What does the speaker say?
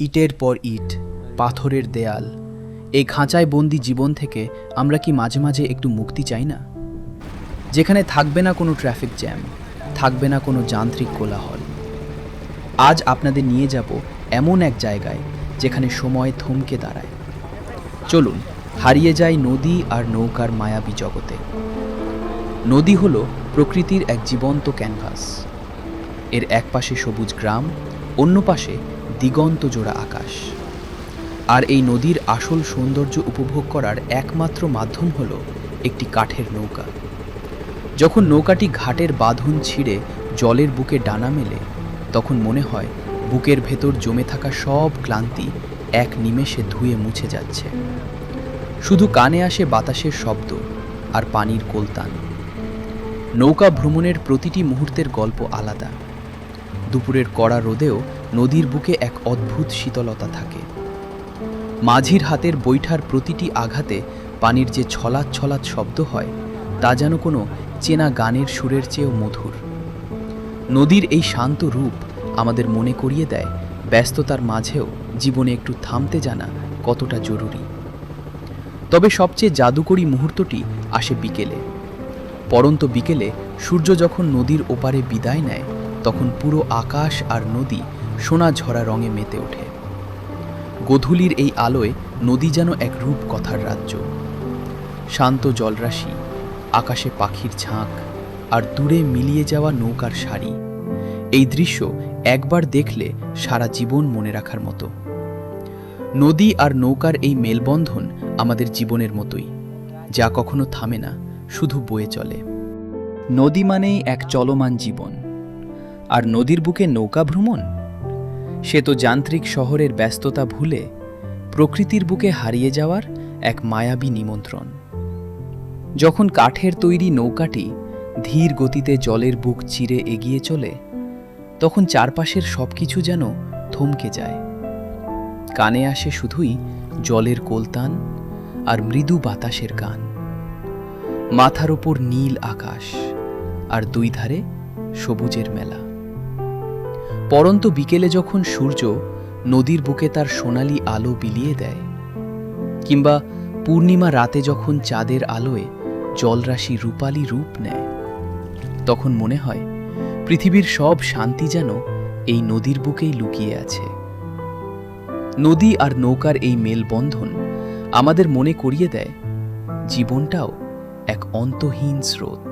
ইটের পর ইট, পাথরের দেয়াল, এই খাঁচায় বন্দি জীবন থেকে আমরা কি মাঝে মাঝে একটু মুক্তি চাই না? যেখানে থাকবে না কোনো ট্রাফিক জ্যাম, থাকবে না কোনো যান্ত্রিক কোলাহল। আজ আপনাদের নিয়ে যাব এমন এক জায়গায় যেখানে সময় থমকে দাঁড়ায়। চলুন হারিয়ে যাই নদী আর নৌকার মায়াবী জগতে। নদী হলো প্রকৃতির এক জীবন্ত ক্যানভাস। এর এক পাশে সবুজ গ্রাম, অন্য পাশে দিগন্ত জোড়া আকাশ। আর এই নদীর আসল সৌন্দর্য উপভোগ করার একমাত্র মাধ্যম হলো একটি কাঠের নৌকা। যখন নৌকাটি ঘাটের বাঁধন ছিঁড়ে জলের বুকে ডানা মেলে, তখন মনে হয় বুকের ভেতর জমে থাকা সব ক্লান্তি এক নিমেষে ধুয়ে মুছে যাচ্ছে। শুধু কানে আসে বাতাসের শব্দ আর পানির কলতান। নৌকা ভ্রমণের প্রতিটি মুহূর্তের গল্প আলাদা। দুপুরের কড়া রোদেও নদীর বুকে এক অদ্ভুত শীতলতা থাকে। মাঝির হাতের বৈঠার প্রতিটি আঘাতে পানির যে ছলাৎ ছলাৎ শব্দ হয়, তা যেন কোনো চেনা গানের সুরের চেয়েও মধুর। নদীর এই শান্ত রূপ আমাদের মনে করিয়ে দেয় ব্যস্ততার মাঝেও জীবনে একটু থামতে জানা কতটা জরুরি। তবে সবচেয়ে জাদুকরী মুহূর্তটি আসে বিকেলে। পড়ন্ত বিকেলে সূর্য যখন নদীর ওপারে বিদায় নেয়, তখন পুরো আকাশ আর নদী সোনা ঝরা রঙে মেতে ওঠে। গোধূলির এই আলোয় নদী যেন এক রূপকথার রাজ্য। শান্ত জলরাশি, আকাশে পাখির ঝাঁক আর দূরে মিলিয়ে যাওয়া নৌকার সারি, এই দৃশ্য একবার দেখলে সারা জীবন মনে রাখার মতো। নদী আর নৌকার এই মেলবন্ধন আমাদের জীবনের মতোই, যা কখনো থামে না, শুধু বয়ে চলে। নদী মানেই এক চলমান জীবন, আর নদীর বুকে নৌকা ভ্রমণ, সে তো যান্ত্রিক শহরের ব্যস্ততা ভুলে প্রকৃতির বুকে হারিয়ে যাওয়ার এক মায়াবী নিমন্ত্রণ। যখন কাঠের তৈরি নৌকাটি ধীর গতিতে জলের বুক চিরে এগিয়ে চলে, তখন চারপাশের সবকিছু যেন থমকে যায়। কানে আসে শুধুই জলের কলতান আর মৃদু বাতাসের গান। মাথার ওপর নীল আকাশ আর দুই ধারে সবুজের মেলা। পড়ন্ত বিকেলে যখন সূর্য নদীর বুকে তার সোনালি আলো বিলিয়ে দেয়, কিংবা পূর্ণিমা রাতে যখন চাঁদের আলোয় জলরাশি রূপালী রূপ নেয়, তখন মনে হয় পৃথিবীর সব শান্তি যেন এই নদীর বুকেই লুকিয়ে আছে। নদী আর নৌকার এই মেলবন্ধন আমাদের মনে করিয়ে দেয় জীবনটাও এক অন্তহীন স্রোত।